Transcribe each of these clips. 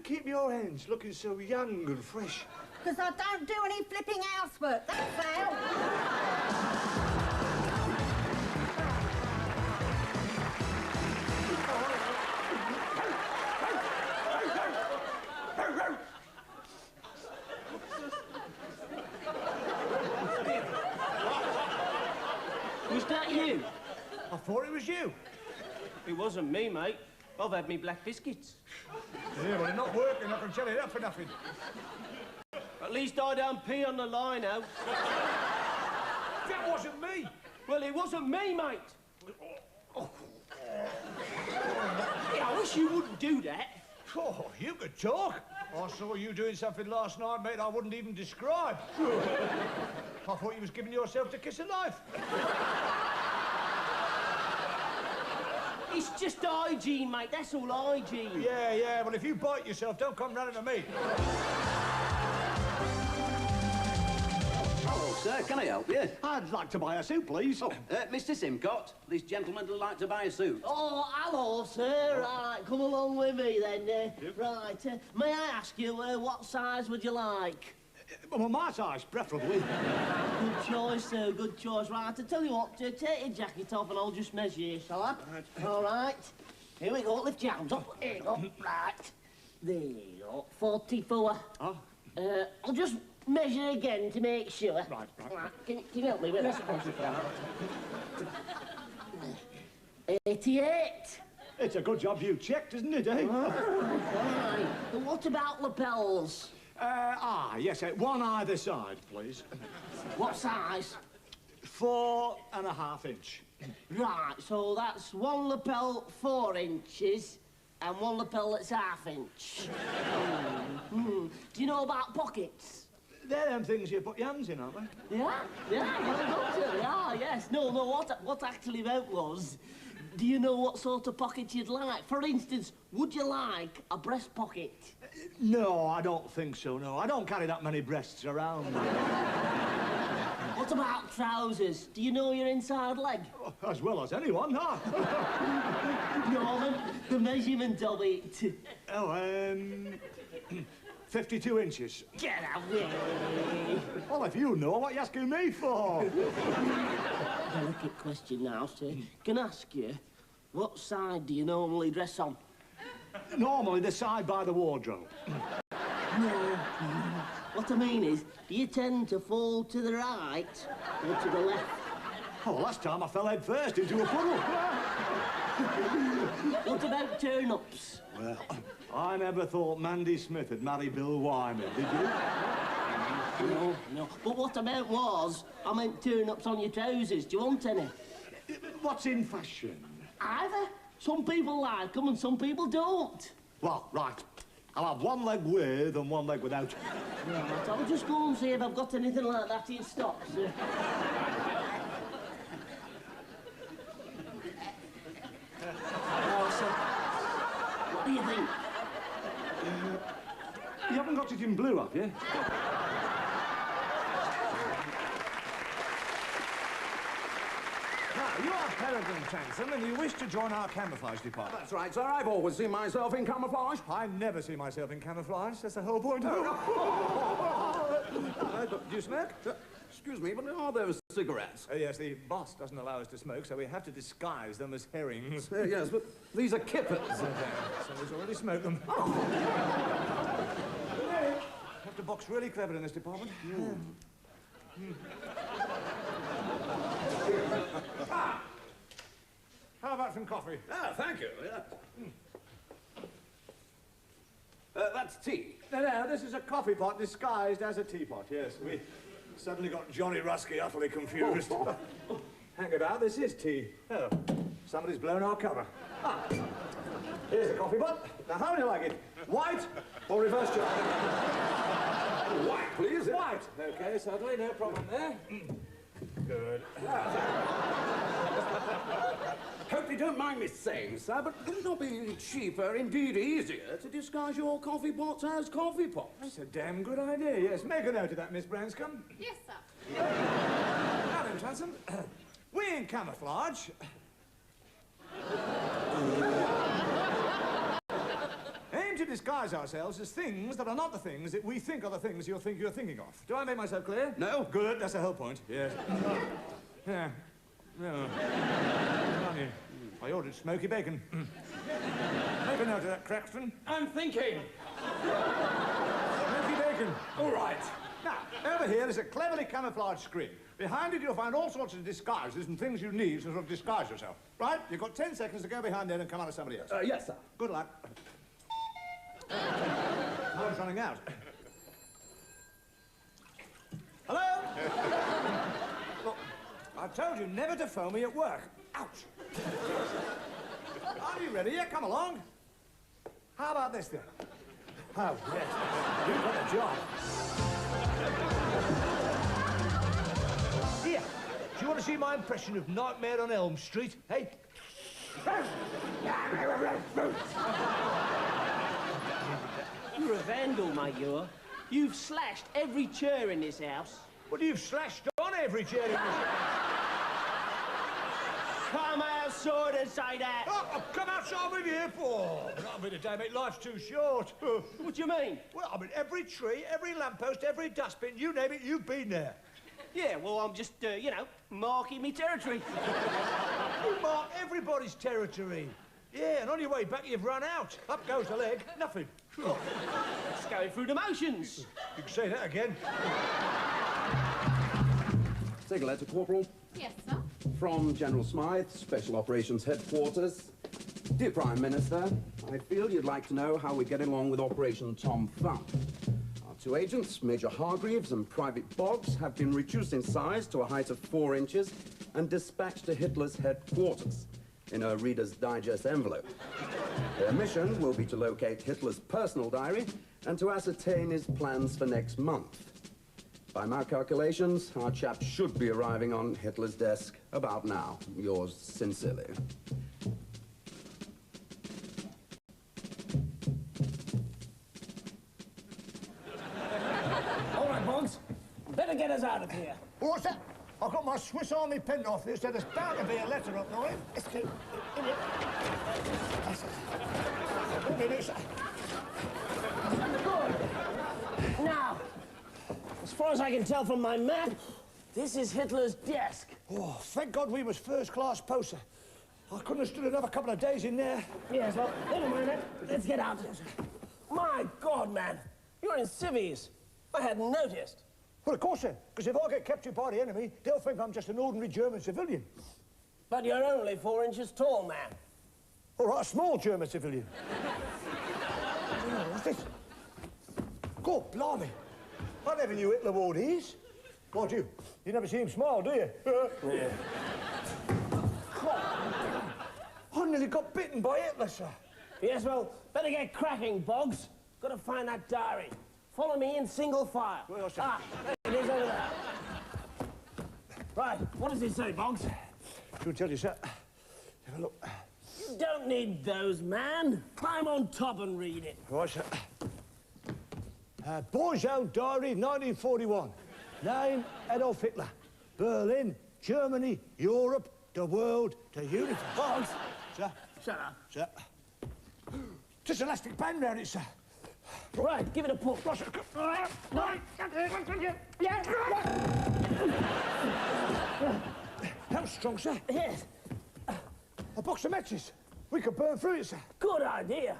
keep your hands looking so young and fresh? Because I don't do any flipping housework, that's how. Was that you? I thought it was you. It wasn't me, mate. I've had me black biscuits. Yeah, well, they're not working. I can tell you that for nothing. At least I don't pee on the line out. That wasn't me. Well, it wasn't me, mate. Yeah, I wish you wouldn't do that. Oh, you could talk. I saw you doing something last night, mate, I wouldn't even describe. I thought you was giving yourself the kiss of life. It's just hygiene, mate. That's all hygiene. Yeah, well, if you bite yourself, don't come running to me. Hello, sir. Can I help you? I'd like to buy a suit, please. Oh, Mr. Simcott, this gentleman would like to buy a suit. Oh, hello, sir. Right, come along with me then. Right, may I ask you, what size would you like? Well, my size, preferably. Good choice, sir, good choice. Right, I tell you what, take your jacket off and I'll just measure you, shall I? Right. All right. Here we go, lift your hands up. Here you go. Right. There you go. 44. Oh. I'll just measure again to make sure. Right. Can you help me with this? 88. It's a good job you checked, isn't it, eh? Right. And what about lapels? Yes, one either side, please. What size? 4.5 inch. Right, so that's one lapel 4 inches and one lapel that's ½ inch. Do you know about pockets? They're them things you put your hands in, aren't they? Yeah, well done, sir. Yeah, yes. No, what actually meant was, do you know what sort of pocket you'd like? For instance, would you like a breast pocket? No, I don't think so, no. I don't carry that many breasts around. What about trousers? Do you know your inside leg? As well as anyone, no. No, the measurement of it. 52 inches. Get away. Well, if you know, what are you asking me for? Delicate question now, sir. Can I ask you, what side do you normally dress on? Normally, the side by the wardrobe. No. What I mean is, do you tend to fall to the right or to the left? Oh, last time I fell head first into a puddle. What about turn-ups? Well, I never thought Mandy Smith would marry Bill Wyman, did you? No. But what I meant was, I meant turn-ups on your trousers. Do you want any? What's in fashion? Either. Some people like them and some people don't. Well, right. I'll have one leg with and one leg without. Right, I'll just go and see if I've got anything like that in stock, sir. What do you think? You haven't got it in blue, have you? You are Peregrine Transome, and you wish to join our camouflage department. That's right, sir. I've always seen myself in camouflage. I never see myself in camouflage. That's the whole point. Do you smoke? Excuse me, but are there cigarettes? Yes, the boss doesn't allow us to smoke, so we have to disguise them as herrings. Yes, but these are kippers. Somebody's already smoked them. Have to box really clever in this department. How about some coffee? Ah, thank you. That's tea. No, this is a coffee pot disguised as a teapot, yes. We suddenly got Johnny Rusky utterly confused. Hang about, this is tea. Oh, somebody's blown our cover. Here's the coffee pot. Now, how do you like it? White or reverse jar? White, please. White. Okay, certainly, no problem there. Good. Hope you don't mind me saying, sir, but would it not be cheaper, indeed easier, to disguise your coffee pots as coffee pots? That's a damn good idea, yes. Make a note of that, Miss Branscombe. Yes, sir. Now then, Transome, we in camouflage aim to disguise ourselves as things that are not the things that we think are the things you're thinking of. Do I make myself clear? No. Good, that's the whole point, yes. Yeah. Yeah. Funny. I ordered smoky bacon. Make a note of that, Craxton. I'm thinking. Smoky bacon. All right. Now, over here is a cleverly camouflaged screen. Behind it, you'll find all sorts of disguises and things you need to sort of disguise yourself. Right? You've got 10 seconds to go behind there and come out as somebody else. Yes, sir. Good luck. Time's running out. Hello? Look, I told you never to phone me at work. Ouch. Are you ready? Yeah, come along. How about this, then? Oh, yes. You've got a job. Here, do you want to see my impression of Nightmare on Elm Street, hey? You're a vandal, mate, you are. You've slashed every chair in this house. Well, you've slashed on every chair in this house. Come outside and say that. Oh, I've come outside with you for. Not a bit today, mate. Life's too short. What do you mean? Well, I mean, every tree, every lamppost, every dustbin, you name it, you've been there. Yeah, well, I'm just, you know, marking me territory. You mark everybody's territory. Yeah, and on your way back, you've run out. Up goes the leg, nothing. Oh, It's going through the motions. you can say that again. Take a letter, Corporal. Yes, sir. From General Smythe, Special Operations Headquarters. Dear Prime Minister, I feel you'd like to know how we're getting along with Operation Tom Thumb. Our two agents, Major Hargreaves and Private Boggs, have been reduced in size to a height of 4 inches and dispatched to Hitler's headquarters in a Reader's Digest envelope. Their mission will be to locate Hitler's personal diary and to ascertain his plans for next month. By my calculations, our chaps should be arriving on Hitler's desk about now. Yours sincerely. All right, Boggs. Better get us out of here. What's that? I've got my Swiss Army pen off here, so there's bound to be a letter up there. Let's go. In it. Now, as far as I can tell from my map, this is Hitler's desk. Oh, thank God we was first-class poster. I couldn't have stood another couple of days in there. Yes, well, never mind that. Let's get out. My God, man. You're in civvies. I hadn't noticed. Well, of course then, because if I get captured by the enemy, they'll think I'm just an ordinary German civilian. But you're only 4 inches tall, man. All right, a small German civilian. What's this? God, blimey. I never knew Hitler wore these. Mind you, you never see him smile, do you? Yeah. I nearly got bitten by Hitler, sir. Yes, well, better get cracking, Boggs. Got to find that diary. Follow me in single file. Well, sir. Ah, there it is over there. Right, what does it say, Boggs? She'll tell you, sir. Have a look. You don't need those, man. Climb on top and read it. Right, sir. Boy's Own Diary, 1941. Name, Adolf Hitler. Berlin, Germany, Europe, the world, the universe. Boggs, Sir, shut up. sir. Just elastic band round it, sir. Right, give it a pull. That was strong, sir. Yes, A box of matches. We could burn through it, sir. good idea.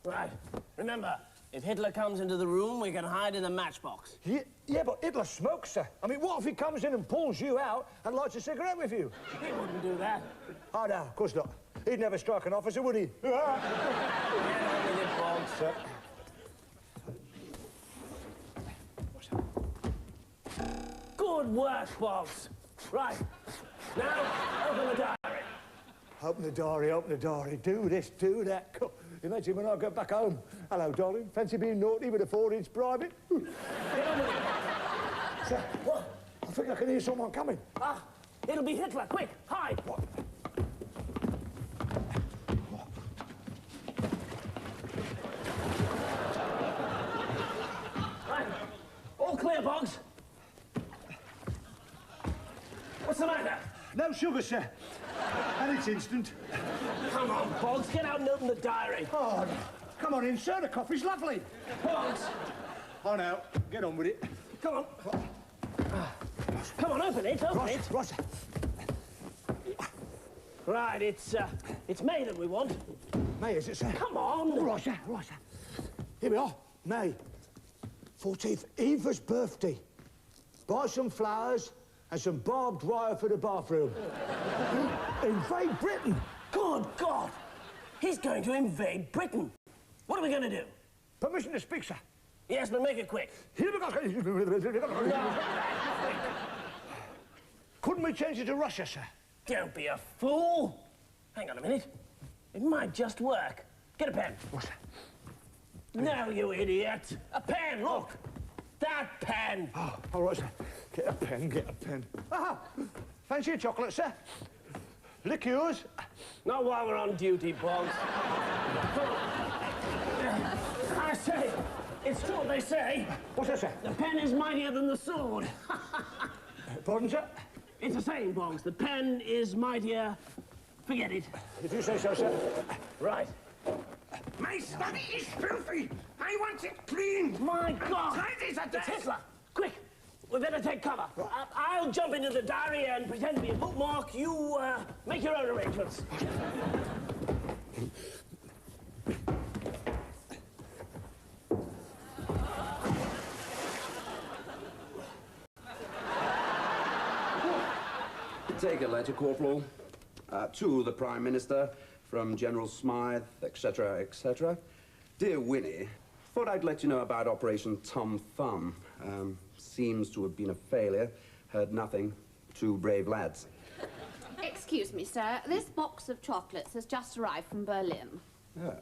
Right, remember, if Hitler comes into the room, we can hide in the matchbox. Yeah, but Hitler smokes, sir. I mean, what if he comes in and pulls you out and lights a cigarette with you? He wouldn't do that. Oh, no, of course not. He'd never strike an officer, would he? Get on with it, Boggs. Sir. Good work, Boggs. Right, now, open the diary. Open the diary, open the diary. Do this, do that. Imagine when I get back home. Hello, darling. Fancy being naughty with a 4-inch private? Get on with it. Sir, what? I think I can hear someone coming. Ah, it'll be Hitler. Quick, hide. What? Right, all clear, Boggs. What's the matter? No sugar, sir. And it's instant. Come on, Boggs, get out and open the diary. Oh, Come on in, sir. The coffee's lovely. Bonks. Oh, now, get on with it. Come on. Come on, open it, open it. Ross. Right, it's May that we want. May, is it, sir? Come on. Ross. Here we are. May. 14th, Eva's birthday. Buy some flowers and some barbed wire for the bathroom. Invade Britain. Good God. He's going to invade Britain. What are we going to do? Permission to speak, sir. Yes, but make it quick. Here we go. No. Couldn't we change it to Russia, sir? Don't be a fool. Hang on a minute. It might just work. Get a pen. What's that? No, you idiot. A pen, look. That pen. Oh, all right, sir. Get a pen. Aha! Fancy a chocolate, sir? Liqueurs? Not while we're on duty, Bonks. I say, it's true what they say. What's that, sir? The pen is mightier than the sword. Pardon, sir? It's a saying, Bonks. The pen is mightier. Forget it. If you say so, sir. Right. My study is filthy. I want it clean. My God. Tidy as a It's desk. Hitler. Quick. We better take cover. I'll jump into the diary and pretend to be a bookmark. You, make your own arrangements. Take a letter, Corporal. To the Prime Minister, from General Smythe, etc., etc. Dear Winnie, thought I'd let you know about Operation Tom Thumb. Seems to have been a failure. Heard nothing. 2 brave lads. Excuse me, sir. This box of chocolates has just arrived from Berlin. Oh.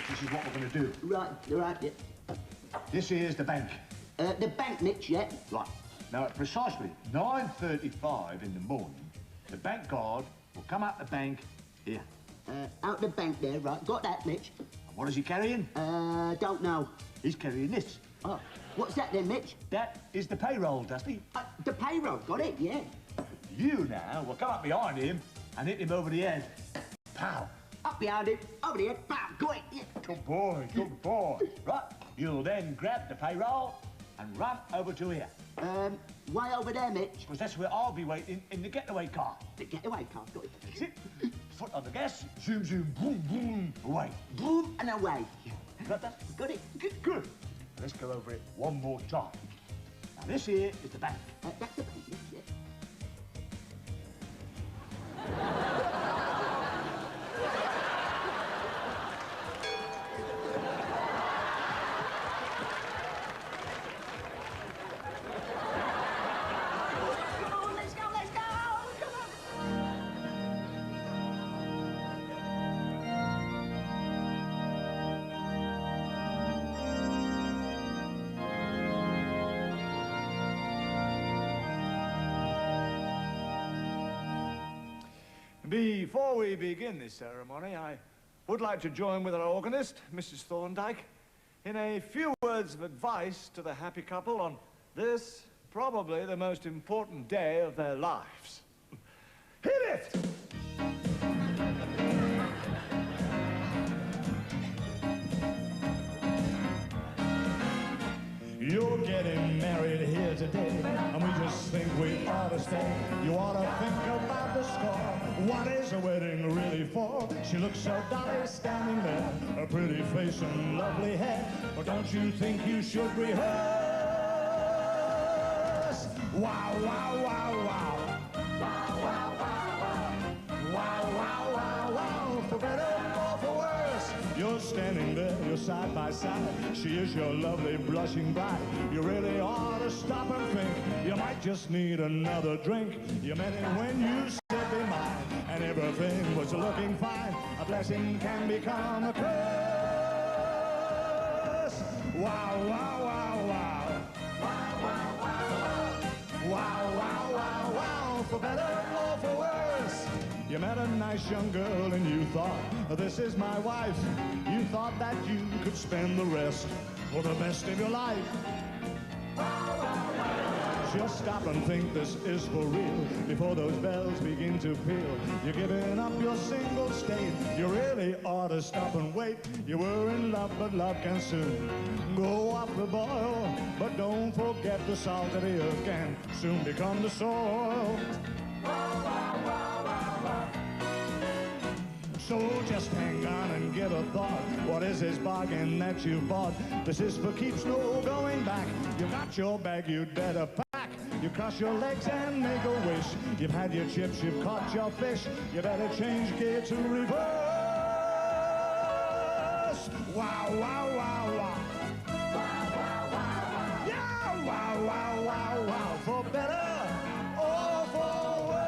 This is what we're going to do. Right, yeah. This here's the bank. The bank, Mitch, yeah? Right. Now, at precisely 9:35 in the morning, the bank guard will come out the bank here. Out the bank there, right. Got that, Mitch? And what is he carrying? Don't know. He's carrying this. Oh, what's that then, Mitch? That is the payroll, Dusty. The payroll, got it, yeah. You now will come up behind him and hit him over the head. Pow. Up behind him, over the head, bam, got it, yeah. Good boy. Right. You'll then grab the payroll and run over to here. Way over there, Mitch. Because that's where I'll be waiting in the getaway car. The getaway car, got it. That's it. Foot on the gas, zoom, boom, boom, away. Boom and away. Got that? Got it. Good. Let's go over it one more time. Now, this here is the bank. That's the bank, Mitch, yeah. Before we begin this ceremony, I would like to join with our organist, Mrs. Thorndike, in a few words of advice to the happy couple on this, probably the most important day of their lives. Hit it! You're getting married here today, and we just think we ought to stay. You ought to think about the score. What is a wedding really for? She looks so dolly standing there, a pretty face and lovely hair. But don't you think you should rehearse? Wow, wow, wow, wow. Wow, wow, wow, wow. Wow, wow, wow, wow. For better or for worse. You're standing there, you're side by side. She is your lovely blushing bride. You really ought to stop and think. You might just need another drink. You meant it when you said be mine, and everything was looking fine. A blessing can become a curse. Wow, wow, wow, wow. Wow, wow, wow, wow. Wow, wow, wow, wow. For better or for worse. You met a nice young girl and you thought, this is my wife. You thought that you could spend the rest for the best of your life. Just stop and think this is for real before those bells begin to peal. You're giving up your single state. You really ought to stop and wait. You were in love, but love can soon go off the boil. But don't forget the salt of the earth can soon become the soil. So just hang on and give a thought. What is this bargain that you bought? This is for keeps, no going back. You got your bag, you'd better pack. You cross your legs and make a wish. You've had your chips, you've caught your fish. You better change gear to reverse. Wow, wow, wow, wow. Yeah, wow, wow, wow, wow. For better or for worse.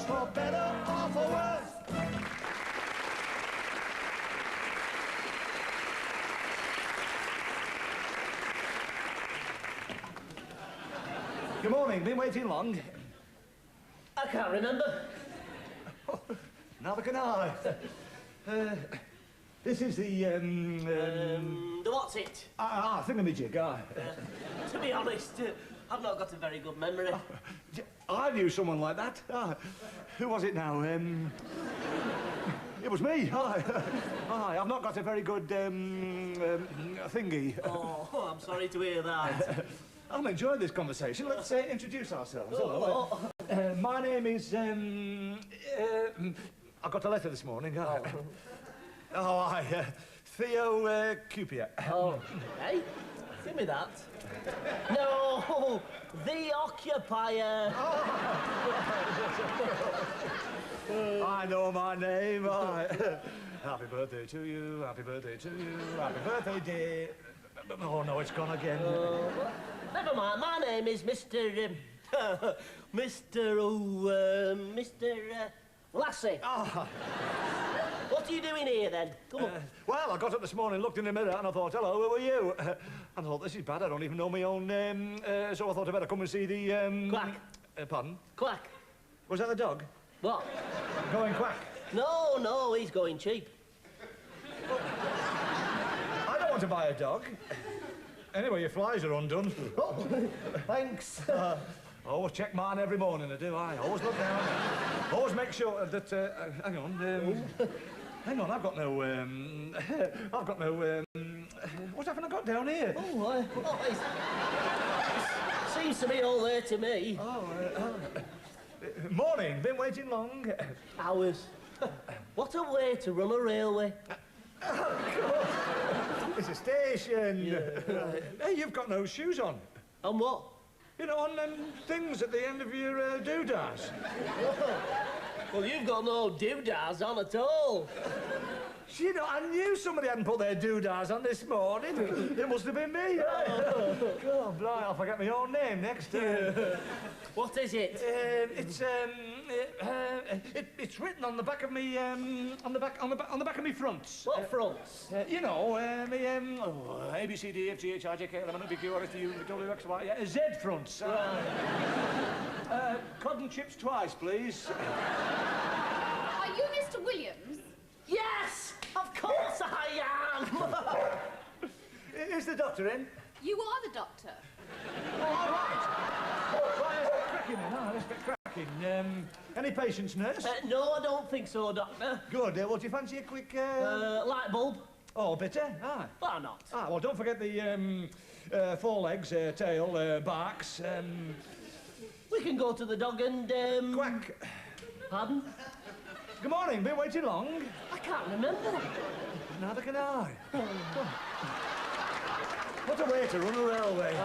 For better or for worse. Good morning. Been waiting long? I can't remember. Neither can I. This is the What's it? thingamajig. To be honest, I've not got a very good memory. I knew someone like that. Who was it now? It was me. Aye, I've not got a very good thingy. Oh, I'm sorry to hear that. I'm enjoying this conversation. Let's introduce ourselves. My name is... I got a letter this morning. Theo Cupia. Oh, hey, give me that. No, the occupier. I know my name. Happy birthday to you, happy birthday to you, happy birthday, dear. Oh, no, it's gone again. Never mind, my name is Mr. Lassie. Ah. What are you doing here, then? Come on. Well, I got up this morning, looked in the mirror, and I thought, hello, who are you? And I thought, this is bad, I don't even know my own name. So I thought I'd better come and see the... Quack. Pardon? Quack. Was that the dog? What? Going quack? No, he's going cheap. I don't want to buy a dog. Anyway, your flies are undone. Oh, thanks. I always check mine every morning, I do. I always look down. Always make sure that... hang on. Hang on, I've got no... what haven't I got down here? It seems to be all there to me. Morning. Been waiting long? Hours. What a way to run a railway. It's a station. Yeah, right. Hey, you've got no shoes on. On what? You know, on them things at the end of your doodahs. Well, you've got no doodahs on at all. You know, I knew somebody hadn't put their doodahs on this morning. It must have been me. Oh, blind, I'll forget my own name next. What is it? It's written on the back of me, on the back of me fronts. What fronts? You know, A, B, C, D, F, G, H, I, J, K, L, M, N, O, P, Q, R, S, T, U, V, W, X, Y, Z fronts. Cod and chips twice, please. Are you Mr. Williams? Yes! Of course I am! Is the doctor in? You are the doctor. Oh, all right. Right, let's get cracking then. Let's get cracking. Any patients, nurse? No, I don't think so, Doctor. Good. Well, do you fancy a quick... Light bulb? Oh, bitter? Aye. Why not? Well, don't forget the forelegs, tail, barks. We can go to the dog and... Quack. Pardon? Good morning. Been waiting long? I can't remember. Neither can I. What a way to run a railway.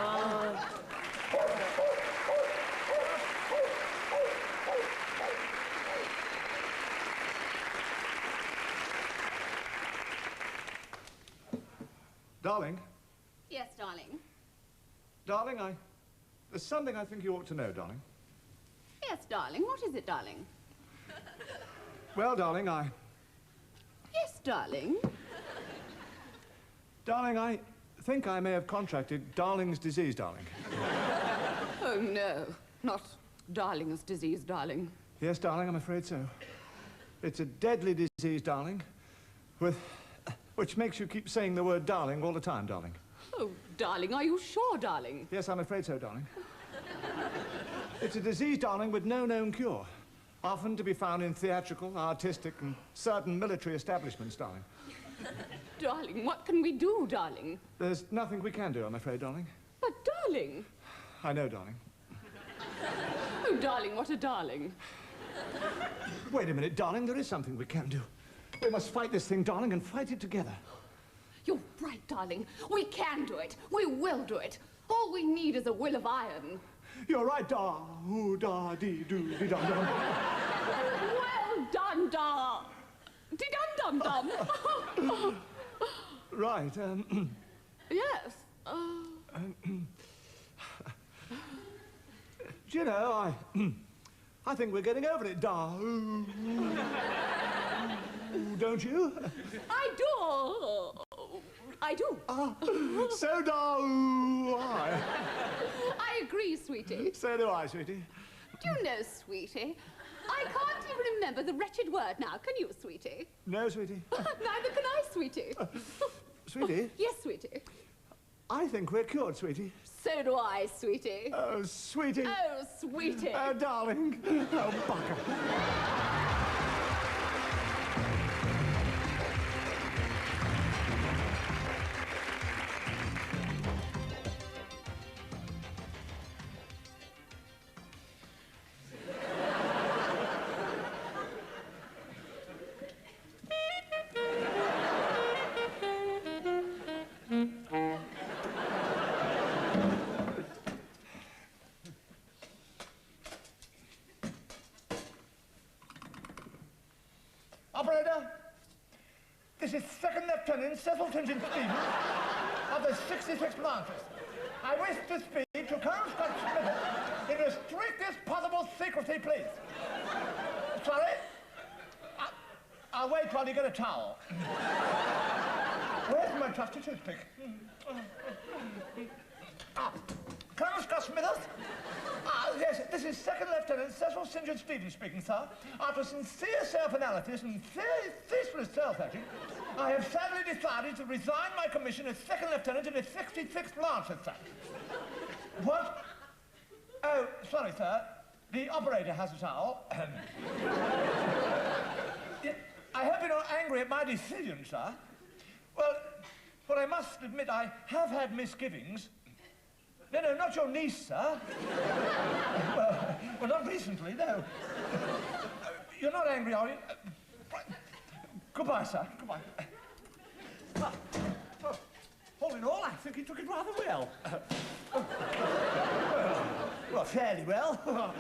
Darling? Yes, darling. Darling, there's something I think you ought to know, darling. Yes, darling. What is it, darling? Well, darling, Yes, darling. Darling, I think I may have contracted Darling's disease, darling. Oh, no. Not Darling's disease, darling. Yes, darling, I'm afraid so. It's a deadly disease. disease, darling, which makes you keep saying the word darling all the time, darling. Oh, darling, are you sure, darling? Yes, I'm afraid so, darling. It's a disease, darling, with no known cure. Often to be found in theatrical, artistic, and certain military establishments, darling. Darling, what can we do, darling? There's nothing we can do, I'm afraid, darling. But, darling... I know, darling. Oh, darling, what a darling. Wait a minute, darling, there is something we can do. We must fight this thing, darling, and fight it together. You're right, darling. We can do it. We will do it. All we need is a will of iron. You're right, da, ooh, da, dee, doo, dee, dum, dum. Well done, da. Dee-dum-dum-dum. Right, Yes. do you know, I think we're getting over it, da. Ooh, don't you? I do. I do. So da, ooh, I. I agree, sweetie. So do I, sweetie. Do you know, sweetie, I can't even remember the wretched word now. Can you, sweetie? No, sweetie. Neither can I, sweetie. Sweetie, Yes, sweetie. I think we're cured, sweetie. So do I, sweetie. Oh, sweetie. Oh, sweetie. Oh, darling. Oh, bucka. Operator, this is Second Lieutenant Cecil Stevens of the 66th Lancers. I wish to speak to Colonel Scott Smith in the strictest possible secrecy, please. Sorry? I'll wait while you get a towel. Where's my trusty toothpick? Colonel Scott Smithers? Yes, this is Second Lieutenant Cecil St. John Stevens speaking, sir. After sincere self-analysis and ceaseless self-etching, I have sadly decided to resign my commission as Second Lieutenant in the 66th Lancers, sir. What? Oh, sorry, sir. The operator has a towel. I hope you're not angry at my decision, sir. Well, I must admit I have had misgivings. No, not your niece, sir. well, not recently, no. You're not angry, are you? Goodbye, sir. Goodbye. All in all, I think he took it rather well. Well, fairly well.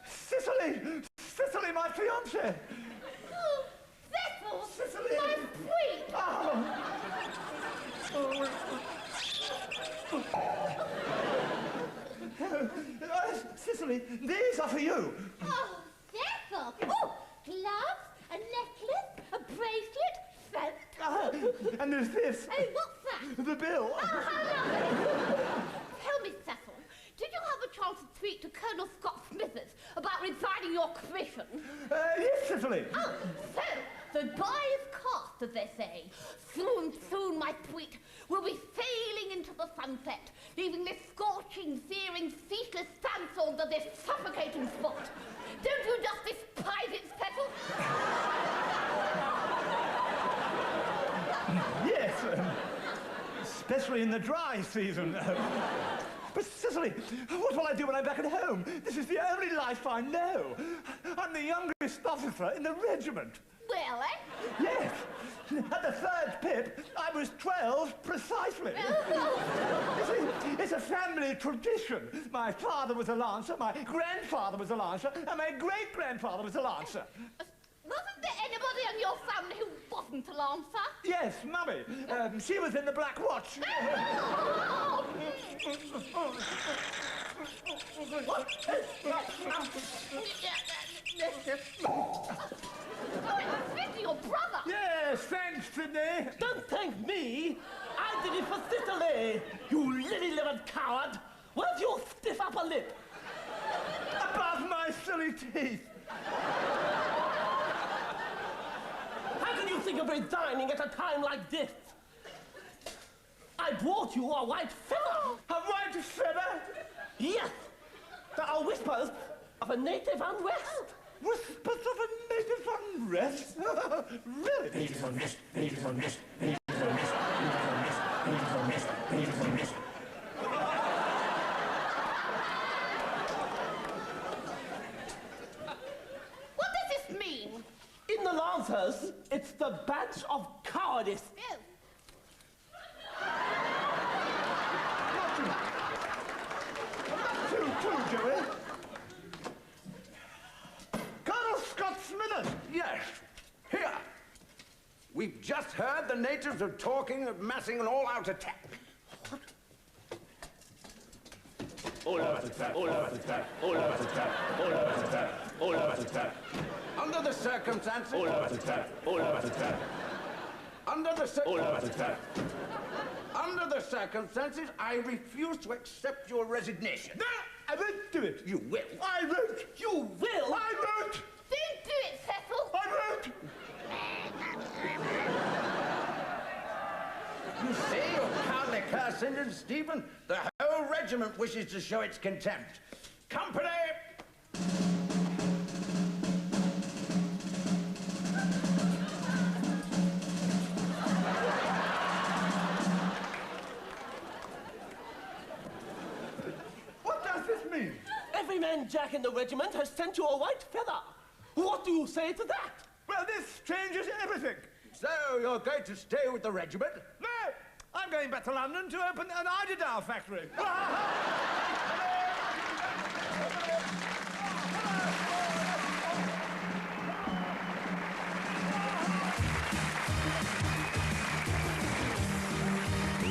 Cicely, my fiancée. Oh, Cecil! Cicely! My sweet! Cicely, these are for you. Oh, Cecil! Oh, gloves, a necklace, a bracelet, scent. And there's this. Oh, what's that? The bill. Oh, how lovely. Tell me, Cecil, did you have a chance to speak to Colonel Scott Smithers about resigning your commission? Yes, Cicely. Oh, so, the die is cast, as they say. Soon, my sweet, we'll be sailing into the sunset, leaving this scorching, searing, ceaseless sandstorms of this suffocating spot. Don't you just despise it, Cecil? Yes, especially in the dry season. But Cicely, what will I do when I'm back at home? This is the only life I know. I'm the youngest officer in the regiment. Well, eh? Yes. At the 3rd pip, I was 12 precisely. It's a family tradition. My father was a lancer, my grandfather was a lancer, and my great-grandfather was a lancer. Wasn't there anybody in your family who wasn't a lancer? Yes, Mummy. She was in the Black Watch. Your brother! Yes, thanks, Sydney. Don't thank me. I did it for Cicely. You lily-livered coward. Where's your stiff upper lip? Above my silly teeth. think of resigning at a time like this? I brought you a white feather. A white feather? Yes. There are whispers of a native unrest. Whispers of a native unrest? Really? Native unrest, native unrest, native unrest, native unrest, native unrest, native unrest. What does this mean? In the Lancers, it's the badge of cowardice. Oh. Too, Joey. Colonel Scott-Smithers! Yes, here. We've just heard the natives are talking of massing an all-out attack. All-out attack, all-out attack, all-out attack, all-out attack, all-out attack. Under the circumstances... All-out attack, all-out attack, Under the all-out attack. Under the circumstances, I refuse to accept your resignation. No, I won't do it. You will. I won't. You will. I won't. Don't do it, Cecil. I won't. You see, your cowardly curse engine, Stephen. The whole regiment wishes to show its contempt. Company! What does this mean? Every man Jack in the regiment has sent you a white feather. What do you say to that? Well, this changes everything. So, you're going to stay with the regiment? No, I'm going back to London to open an Eiderdown factory.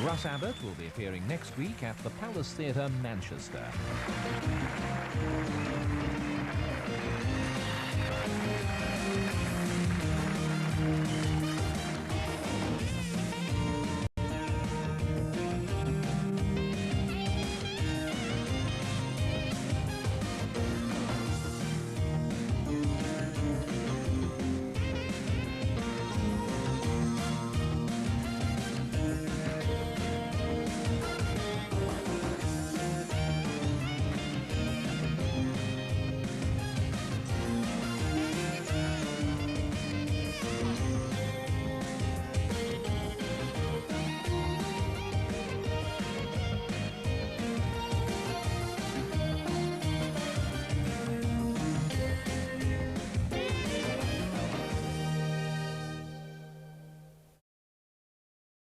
Russ Abbot will be appearing next week at the Palace Theatre, Manchester.